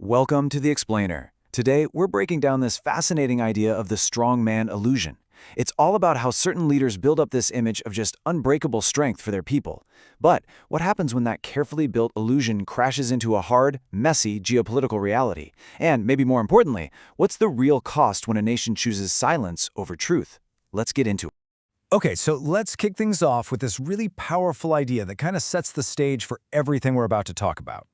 Welcome to The Explainer. Today, we're breaking down this fascinating idea of the strongman illusion. It's all about how certain leaders build up this image of just unbreakable strength for their people. But what happens when that carefully built illusion crashes into a hard, messy geopolitical reality? And maybe more importantly, what's the real cost when a nation chooses silence over truth? Let's get into it. Okay, so let's kick things off with this really powerful idea that kind of sets the stage for everything we're about to talk about.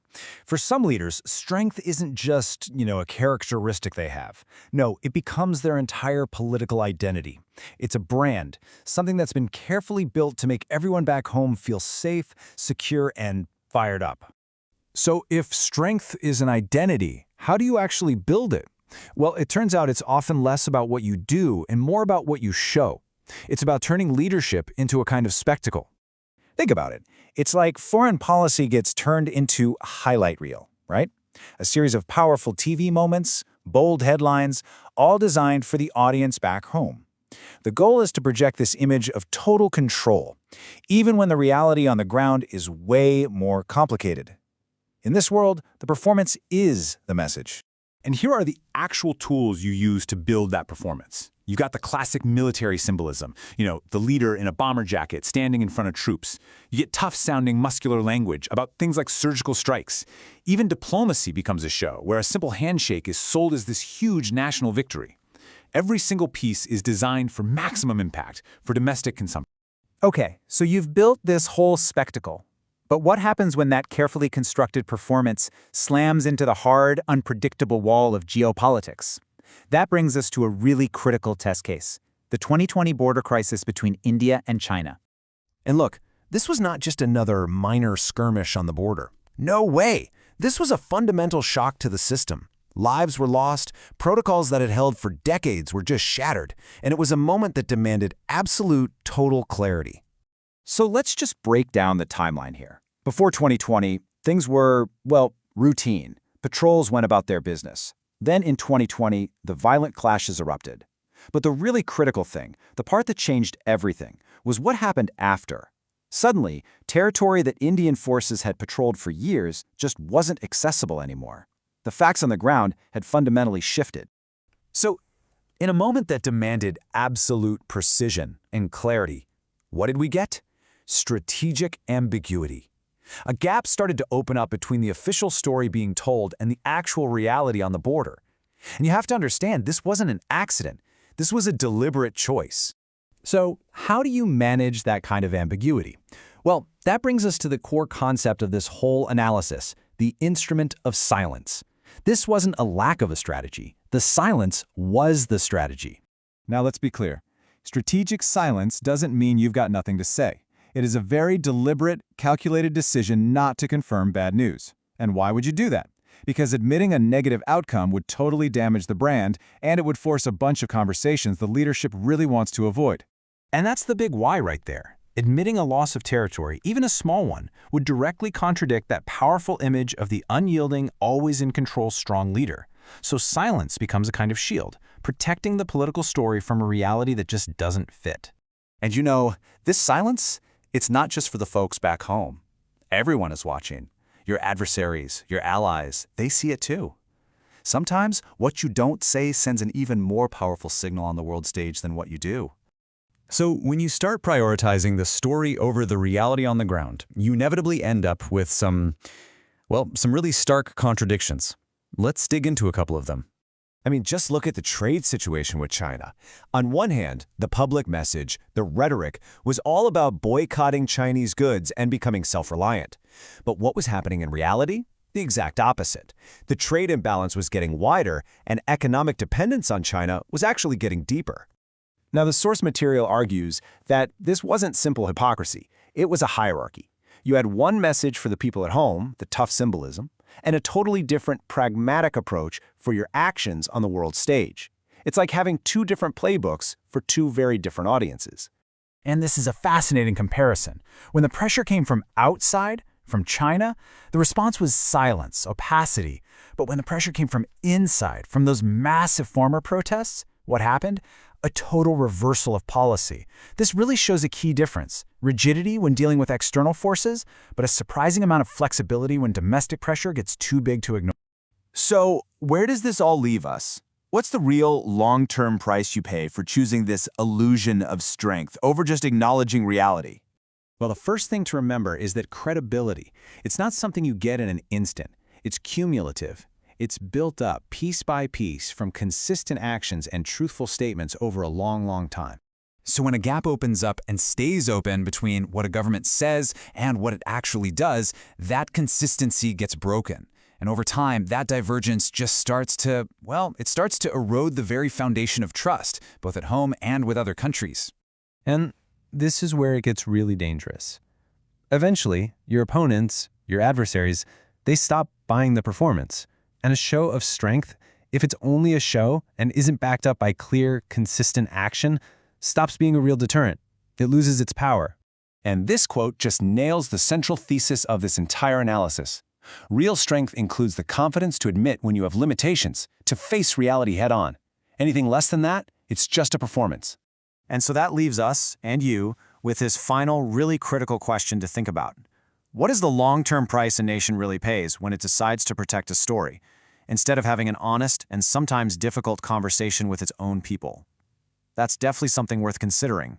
For some leaders, strength isn't just, a characteristic they have. No, it becomes their entire political identity. It's a brand, something that's been carefully built to make everyone back home feel safe, secure, and fired up. So if strength is an identity, how do you actually build it? Well, it turns out it's often less about what you do and more about what you show. It's about turning leadership into a kind of spectacle. Think about it. It's like foreign policy gets turned into a highlight reel, right? A series of powerful TV moments, bold headlines, all designed for the audience back home. The goal is to project this image of total control, even when the reality on the ground is way more complicated. In this world, the performance is the message. And here are the actual tools you use to build that performance. You've got the classic military symbolism, the leader in a bomber jacket standing in front of troops. You get tough-sounding muscular language about things like surgical strikes. Even diplomacy becomes a show, where a simple handshake is sold as this huge national victory. Every single piece is designed for maximum impact, for domestic consumption. Okay, so you've built this whole spectacle. But what happens when that carefully constructed performance slams into the hard, unpredictable wall of geopolitics? That brings us to a really critical test case, the 2020 border crisis between India and China. And look, this was not just another minor skirmish on the border. No way! This was a fundamental shock to the system. Lives were lost, protocols that had held for decades were just shattered, and it was a moment that demanded absolute, total clarity. So let's just break down the timeline here. Before 2020, things were, routine. Patrols went about their business. Then in 2020, the violent clashes erupted. But the really critical thing, the part that changed everything, was what happened after. Suddenly, territory that Indian forces had patrolled for years just wasn't accessible anymore. The facts on the ground had fundamentally shifted. So, in a moment that demanded absolute precision and clarity, what did we get? Strategic ambiguity. A gap started to open up between the official story being told and the actual reality on the border. And you have to understand, this wasn't an accident. This was a deliberate choice. So how do you manage that kind of ambiguity? Well, that brings us to the core concept of this whole analysis, the instrument of silence. This wasn't a lack of a strategy. The silence was the strategy. Now let's be clear. Strategic silence doesn't mean you've got nothing to say. It is a very deliberate, calculated decision not to confirm bad news. And why would you do that? Because admitting a negative outcome would totally damage the brand, and it would force a bunch of conversations the leadership really wants to avoid. And that's the big why right there. Admitting a loss of territory, even a small one, would directly contradict that powerful image of the unyielding, always-in-control strong leader. So silence becomes a kind of shield, protecting the political story from a reality that just doesn't fit. And this silence, it's not just for the folks back home. Everyone is watching. Your adversaries, your allies, they see it too. Sometimes what you don't say sends an even more powerful signal on the world stage than what you do. So when you start prioritizing the story over the reality on the ground, you inevitably end up with some really stark contradictions. Let's dig into a couple of them. Just look at the trade situation with China. On one hand, the public message, the rhetoric, was all about boycotting Chinese goods and becoming self-reliant. But what was happening in reality? The exact opposite. The trade imbalance was getting wider, and economic dependence on China was actually getting deeper. Now, the source material argues that this wasn't simple hypocrisy. It was a hierarchy. You had one message for the people at home, the tough symbolism, and a totally different pragmatic approach for your actions on the world stage. It's like having two different playbooks for two very different audiences. And this is a fascinating comparison. When the pressure came from outside, from China, the response was silence, opacity. But when the pressure came from inside, from those massive farmer protests, what happened? A total reversal of policy. This really shows a key difference. Rigidity when dealing with external forces, but a surprising amount of flexibility when domestic pressure gets too big to ignore. So, where does this all leave us? What's the real long-term price you pay for choosing this illusion of strength over just acknowledging reality? Well, the first thing to remember is that credibility, it's not something you get in an instant. It's cumulative. It's built up piece by piece from consistent actions and truthful statements over a long, long time. So when a gap opens up and stays open between what a government says and what it actually does, that consistency gets broken. And over time, that divergence just starts to, well, it starts to erode the very foundation of trust, both at home and with other countries. And this is where it gets really dangerous. Eventually, your opponents, your adversaries, they stop buying the performance. And a show of strength, if it's only a show and isn't backed up by clear, consistent action, stops being a real deterrent. It loses its power. And this quote just nails the central thesis of this entire analysis. Real strength includes the confidence to admit when you have limitations, to face reality head-on. Anything less than that, it's just a performance. And so that leaves us, and you, with this final, really critical question to think about. What is the long-term price a nation really pays when it decides to protect a story, instead of having an honest and sometimes difficult conversation with its own people? That's definitely something worth considering.